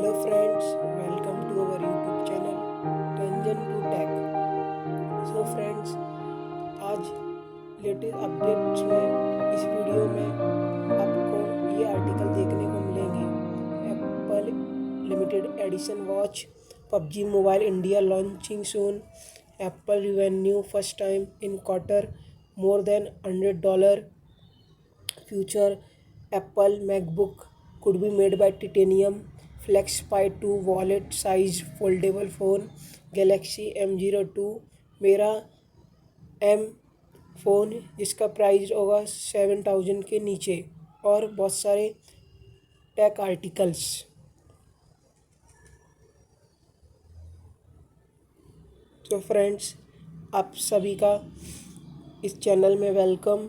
Hello friends, welcome to our YouTube channel tangent to tech. So friends, आज latest updates में इस video में आपको ये आर्टिकल देखने को मिलेंगे। Apple limited edition watch PUBG mobile India launching soon. Apple revenue first time in quarter more than $100। Future Apple MacBook could be made by titanium. Flex Pi 2 wallet size foldable phone. Galaxy M02 मेरा M phone जिसका price होगा 7000 के नीचे, और बहुत सारे take articles. तो friends, आप सभी का इस चैनल में वेलकम।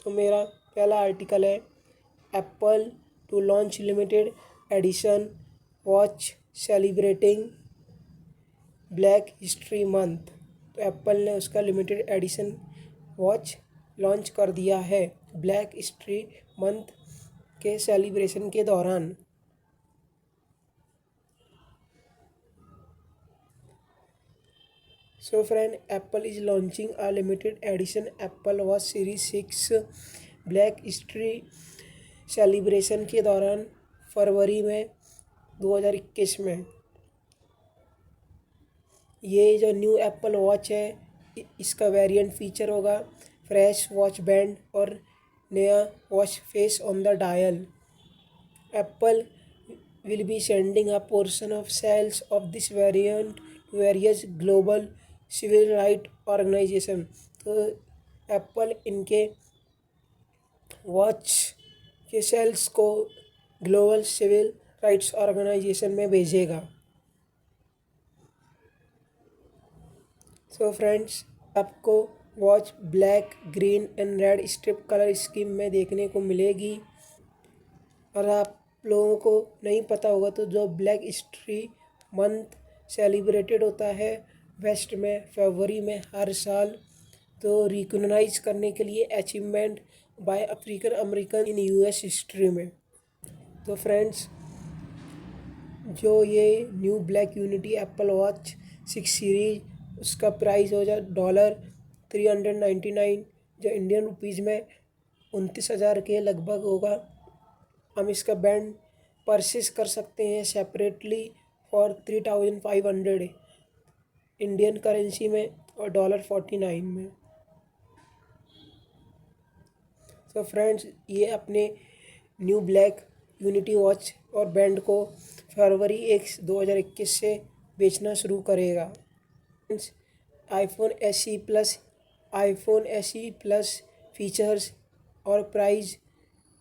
तो मेरा पहला आर्टिकल है Apple to launch limited edition watch celebrating Black History Month. तो एप्पल ने उसका लिमिटेड एडिशन वॉच लॉन्च कर दिया है ब्लैक हिस्ट्री मंथ के सेलिब्रेशन के दौरान। So friend, Apple is launching a limited edition Apple watch series 6 Black History celebration के दौरान फरवरी में 2021 में। ये जो न्यू एप्पल वॉच है इसका वेरिएंट फीचर होगा फ्रेश वॉच बैंड और नया watch face on the dial. Apple will be sending a portion of sales of this variant to various global civil right organisation. तो एप्पल इनके watch के sales को global civil rights organisation में भेजेगा। So friends, आपको watch black, green and red strip colour scheme में देखने को मिलेगी। और आप लोगों को नहीं पता होगा तो जो ब्लैक हिस्ट्री मंथ सेलिब्रेटेड होता है वेस्ट में फरवरी में हर साल, तो रिकॉग्नाइज करने के लिए achievement by African American in US history में। तो फ्रेंड्स, जो ये new black unity Apple watch 6 series उसका प्राइस हो जाए $399, जो इंडियन रुपीज़ में 29,000 के लगभग होगा। हम इसका बैंड परचेस कर सकते हैं सेपरेटली फॉर 3500 इंडियन करेंसी में और $49 में। तो फ्रेंड्स, ये अपने न्यू ब्लैक यूनिटी वॉच और बैंड को फरवरी 1 2021 से बेचना शुरू करेगा। Friends, iPhone SE plus features और प्राइस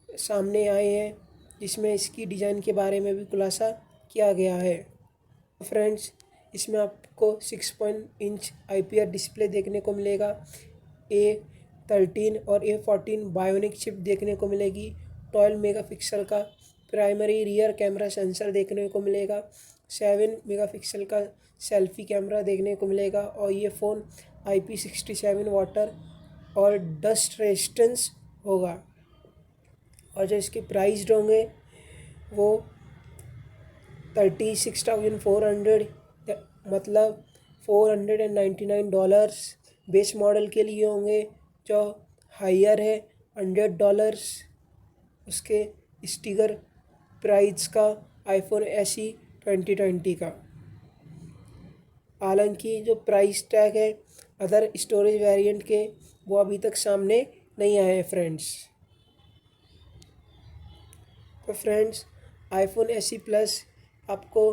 सामने आए हैं, जिसमें इसकी डिज़ाइन के बारे में भी खुलासा किया गया है। फ्रेंड्स, इसमें आपको 6 इंच IPS डिस्प्ले देखने को मिलेगा। A13 और A14 बायोनिक चिप देखने को मिलेगी। 12 मेगापिक्सल का प्राइमरी रियर कैमरा सेंसर देखने को मिलेगा। 7 मेगापिक्सल का सेल्फी कैमरा देखने को मिलेगा। और ये फ़ोन IP67 वाटर और डस्ट रेजिस्टेंस होगा। और जो इसके प्राइस होंगे वो $36,400, मतलब $499 बेस मॉडल के लिए होंगे। जो हायर है $100 उसके स्टिकर प्राइस का आईफोन SE 2020 का। हालांकि जो प्राइस टैग है अदर स्टोरेज वेरिएंट के वो अभी तक सामने नहीं आए हैं फ्रेंड्स। तो फ्रेंड्स, आईफोन SE प्लस आपको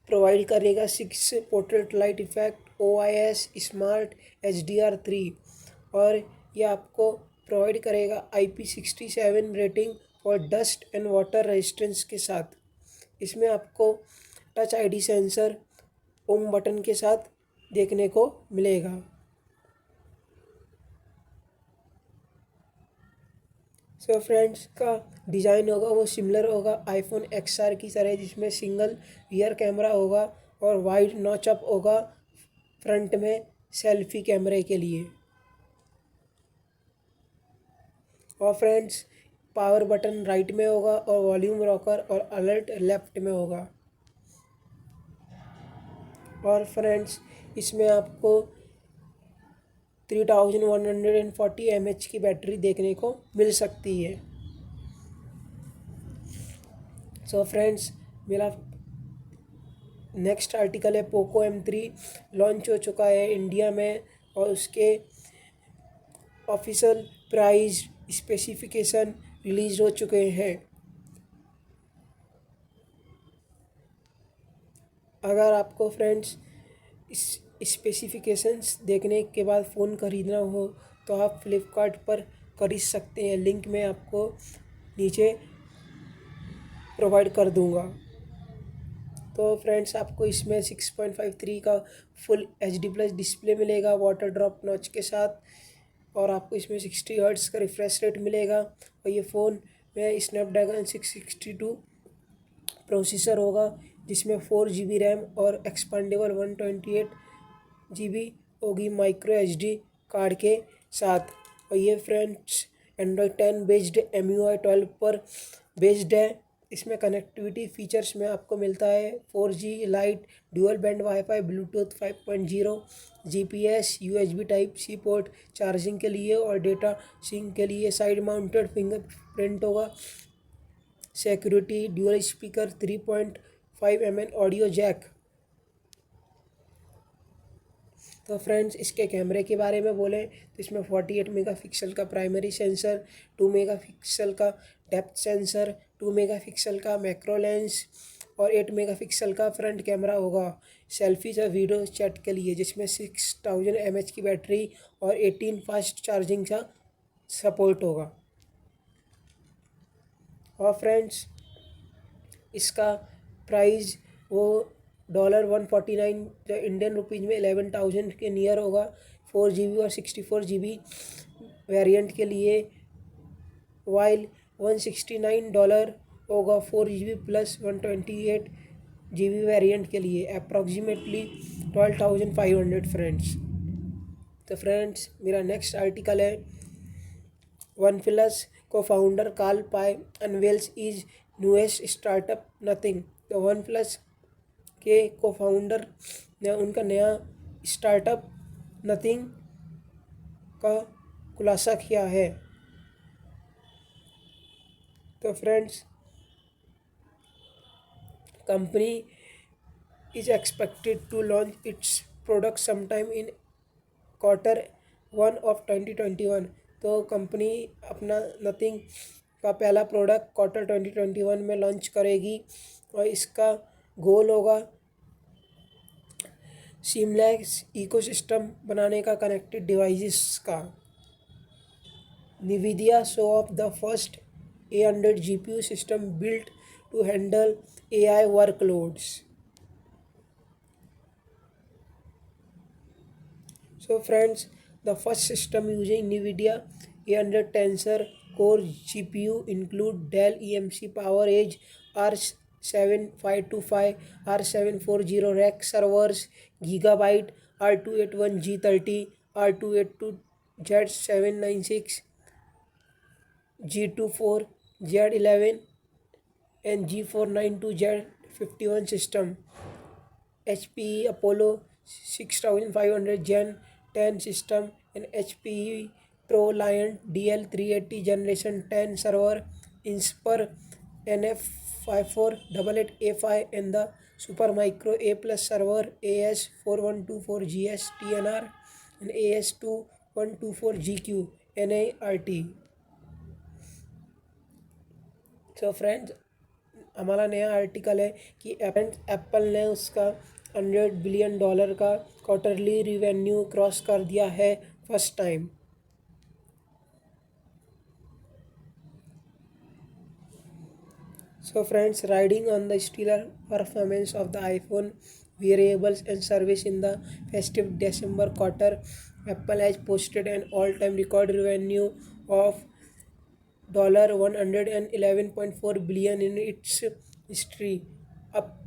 प्रोवाइड करेगा 6 portrait light effect OIS smart HDR3, और यह आपको प्रोवाइड करेगा IP67 रेटिंग और डस्ट एंड वाटर रेजिस्टेंस के साथ। इसमें आपको touch ID sensor home button के साथ देखने को मिलेगा। सो फ्रेंड्स, का डिज़ाइन होगा वो सिमिलर होगा आईफोन XR की तरह, जिसमें सिंगल रियर कैमरा होगा और वाइड नॉच अप होगा फ्रंट में सेल्फी कैमरे के लिए। और फ्रेंड्स, पावर बटन राइट में होगा और वॉल्यूम रॉकर और अलर्ट लेफ्ट में होगा। और फ्रेंड्स इसमें आपको 3140 mAh की बैटरी देखने को मिल सकती है। सो फ्रेंड्स मेरा नेक्स्ट आर्टिकल है पोको M3 लॉन्च हो चुका है इंडिया में और उसके ऑफिशियल प्राइस स्पेसिफिकेशन रिलीज हो चुके हैं। अगर आपको फ्रेंड्स इस स्पेसिफिकेशंस देखने के बाद फ़ोन ख़रीदना हो तो आप फ्लिपकार्ट पर खरीद सकते हैं, लिंक मैं आपको नीचे प्रोवाइड कर दूंगा। तो फ्रेंड्स आपको इसमें 6.53 का फुल HD+ डिस्प्ले मिलेगा वाटर ड्रॉप नॉच के साथ, और आपको इसमें 60 हर्ट्ज़ का रिफ्रेश रेट मिलेगा। और ये फ़ोन में स्नैपड्रैगन 662 प्रोसेसर होगा जिसमें 4 GB रैम और एक्सपांडेबल 128 GB होगी माइक्रो SD कार्ड के साथ। और ये फ्रेंड्स एंड्रॉयड 10 बेस्ड MIUI 12 पर बेस्ड है। इसमें कनेक्टिविटी फीचर्स में आपको मिलता है 4G lite, dual band WiFi, Bluetooth 5.0, GPS, USB Type-C port charging के लिए और डेटा सिंक के लिए, साइड माउंटेड फिंगरप्रिंट होगा, security, dual speaker, 3.5 mm audio jack. तो फ्रेंड्स इसके कैमरे के बारे में बोलें तो इसमें 48 मेगापिक्सल का प्राइमरी सेंसर, 2 मेगापिक्सल का डेप्थ सेंसर, 2 मेगापिक्सल का मैक्रो लेंस और 8 मेगापिक्सल का फ्रंट कैमरा होगा सेल्फीज और वीडियो चैट के लिए, जिसमें 6000 mAh की बैटरी और 18 फास्ट चार्जिंग का सपोर्ट होगा। और फ्रेंड्स इसका प्राइस वो $149 जो इंडियन रुपीज़ में 11,000 के नियर होगा 4 GB और 64 GB वेरिएंट के लिए, वाइल $169 होगा 4 GB प्लस 128 GB वेरिएंट के लिए, अप्रॉक्सीमेटली 12,500 फ्रेंड्स। तो फ्रेंड्स मेरा नेक्स्ट आर्टिकल है OnePlus cofounder Carl Pei unveils his newest startup Nothing. तो वन प्लस के को फाउंडर ने उनका नया स्टार्टअप नथिंग का खुलासा किया है। तो friends company is expected to launch its product sometime in Q1 of 2021। तो कंपनी अपना नथिंग का पहला प्रोडक्ट Q1 में लॉन्च करेगी और इसका गोल होगा सीमलेस इकोसिस्टम बनाने का कनेक्टेड डिवाइसेस का। NVIDIA show off the first A100 GPU system built to handle AI workloads. So friends, the first system using NVIDIA A100 Tensor Core GPU include Dell EMC PowerEdge R7525, R740 rack servers, Gigabyte R281G30, R282Z796, G24Z11 and G492Z51 system, HPE Apollo 6500 Gen 10 system and HPE ProLiant DL380 Generation 10 server, Inspur NF5488A5 and the Supermicro A+ server AS4124GS TNR and AS2124GQ NART। तो friends हमारा नया article है कि Apple ने उसका $100 billion का quarterly revenue cross कर दिया है first time. So friends, riding on the stellar performance of the iPhone wearables and service in the festive December quarter, Apple has posted an all-time record revenue of $111.4 billion in its history, up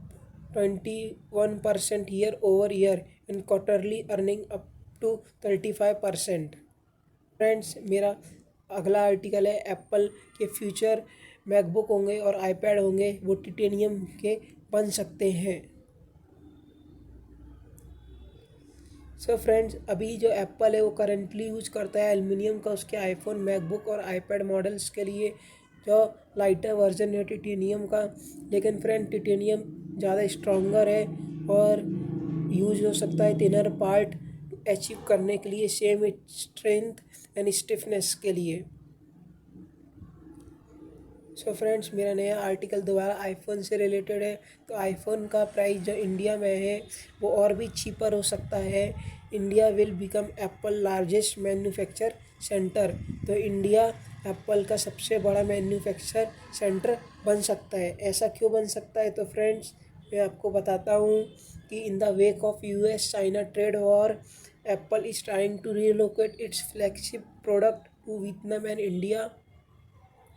21% year over year and quarterly earning up to 35%। Friends मेरा अगला article है Apple के future MacBook होंगे और iPad होंगे वो titanium के बन सकते हैं। सो फ्रेंड्स, अभी जो एप्पल है वो करंटली यूज करता है एल्युमिनियम का उसके आईफोन, मैकबुक और आईपैड मॉडल्स के लिए जो लाइटर वर्जन है टिटेनियम का। लेकिन फ्रेंड, टिटेनियम ज़्यादा स्ट्रॉन्गर है और यूज हो सकता है थिनर पार्ट अचीव करने के लिए, सेम स्ट्रेंथ एंड स्टिफनेस के लिए। सो फ्रेंड्स, मेरा नया आर्टिकल दोबारा आईफोन से रिलेटेड है। तो आईफोन का प्राइस जो इंडिया में है वो और भी चीपर हो सकता है। India will become Apple largest manufacture centre. तो इंडिया एप्पल का सबसे बड़ा मैन्युफैक्चर सेंटर बन सकता है। ऐसा क्यों बन सकता है? तो फ्रेंड्स, मैं आपको बताता हूँ कि in the wake of US China trade war, Apple is trying to relocate its flagship product to Vietnam and India,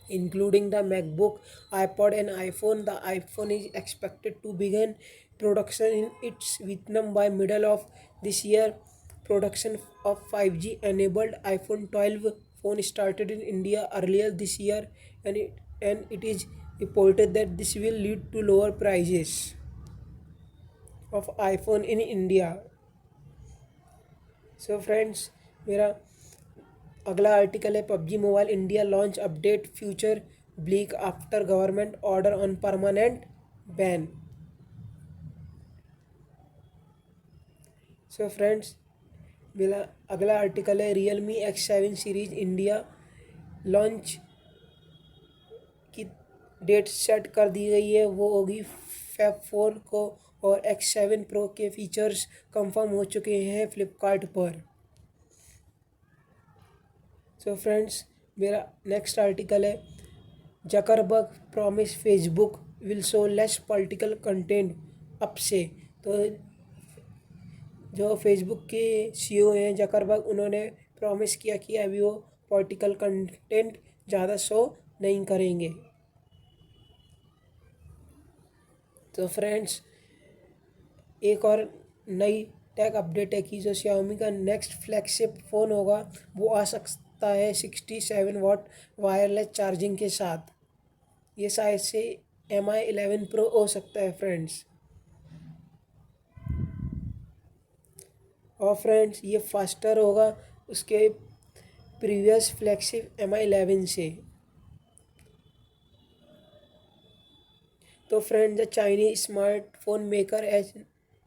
including the MacBook, iPod and iPhone. The iPhone is expected to begin production in its Vietnam by middle of this year. Production of 5G enabled iPhone 12 phone started in India earlier this year, and it is reported that this will lead to lower prices of iPhone in India. So friends, मेरा अगला article है PUBG mobile India launch update future bleak after government order on permanent ban. So friends, मेरा अगला article है Realme X7 series India launch की date set कर दी गई है, वो होगी Feb 4 को। और X7 प्रो के फीचर्स कंफर्म हो चुके हैं फ्लिपकार्ट पर। सो फ्रेंड्स, मेरा नेक्स्ट आर्टिकल है Zuckerberg promise Facebook will show less political content अब से। तो जो फेसबुक के सीईओ हैं जकरबर्ग, उन्होंने प्रॉमिस किया कि अभी वो पॉलिटिकल कंटेंट ज़्यादा शो नहीं करेंगे। तो फ्रेंड्स, एक और नई टेक अपडेट है कि जो Xiaomi का नेक्स्ट फ्लैगशिप फ़ोन होगा वो आ सकता है 67 वाट वायरलेस चार्जिंग के साथ। ये शायद से Mi 11 Pro हो सकता है फ्रेंड्स। और फ्रेंड्स, ये फास्टर होगा उसके प्रीवियस फ्लैगशिप Mi 11 से। तो friends, the Chinese smartphone maker as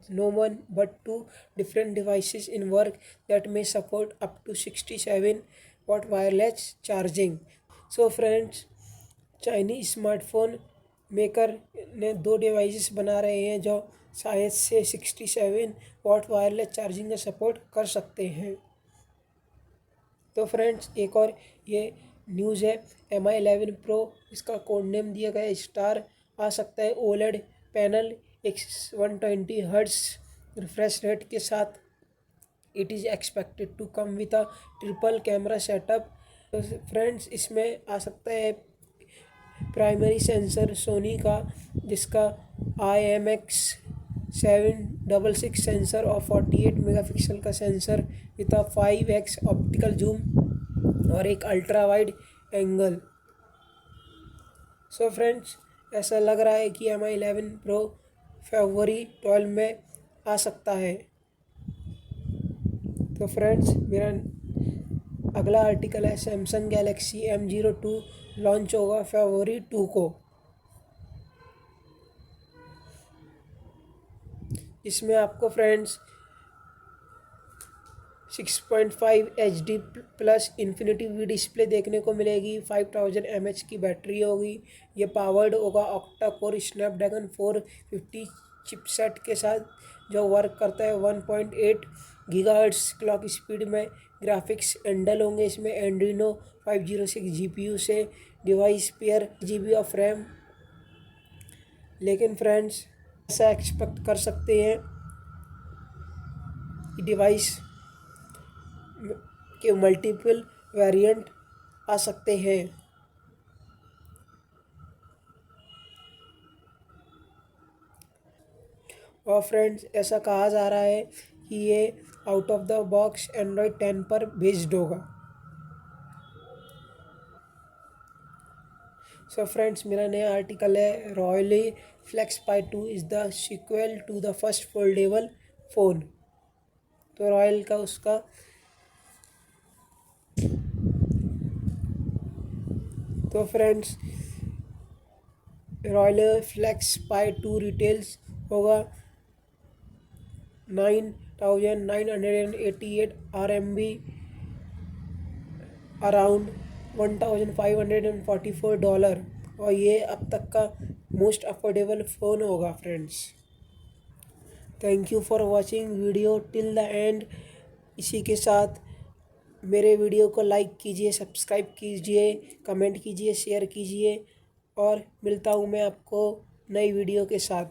no one but two different devices in work that may support up to 67 watt wireless charging. So friends, Chinese smartphone maker ने दो devices बना रहे हैं जो शायद से 67 वाट वायरलेस चार्जिंग का सपोर्ट कर सकते हैं। तो फ्रेंड्स, एक और ये न्यूज़ है Mi 11 Pro, इसका कोड नेम दिया गया स्टार, आ सकता है OLED panel 120 hertz refresh rate के साथ। It is expected to come with a triple camera setup. तो फ्रेंड्स, इसमें आ सकता है प्राइमरी सेंसर सोनी का, जिसका IMX766 सेंसर और 48 मेगापिक्सल का sensor with a 5x optical zoom और एक ultra wide angle. So friends, ऐसा लग रहा है कि Mi 11 Pro फरवरी 12 में आ सकता है। तो फ्रेंड्स, मेरा अगला आर्टिकल है सैमसंग गैलेक्सी M02 लॉन्च होगा फरवरी 2 को। इसमें आपको friends 6.5 HD plus infinity V display देखने को मिलेगी। 5000 mAh की बैटरी होगी। ये पावर्ड होगा ऑक्टा कोर स्नैपड्रैगन 450 चिपसेट के साथ, जो वर्क करता है 1.8 गीगाहर्ट्ज़ क्लॉक स्पीड में। ग्राफिक्स एंडल होंगे इसमें एंड्रीनो 506 GPU से। Device pair GB of RAM. लेकिन फ्रेंड्स, ऐसा एक्सपेक्ट कर सकते हैं कि डिवाइस के मल्टीपल वेरिएंट आ सकते हैं। और फ्रेंड्स, ऐसा कहा जा रहा है कि ये out of the box Android 10 पर बेस्ड होगा। सो फ्रेंड्स, मेरा नया आर्टिकल है Royole FlexPai 2 is the sequel to the first foldable phone. तो रॉयल का उसका तो friends, Royole FlexPai 2 retails होगा 9,988 RMB, अराउंड $1,544, और ये अब तक का मोस्ट अफोर्डेबल फ़ोन होगा friends. Thank you for watching video till the end. इसी के साथ मेरे वीडियो को लाइक कीजिए, सब्सक्राइब कीजिए, कमेंट कीजिए, शेयर कीजिए, और मिलता हूँ मैं आपको नई वीडियो के साथ।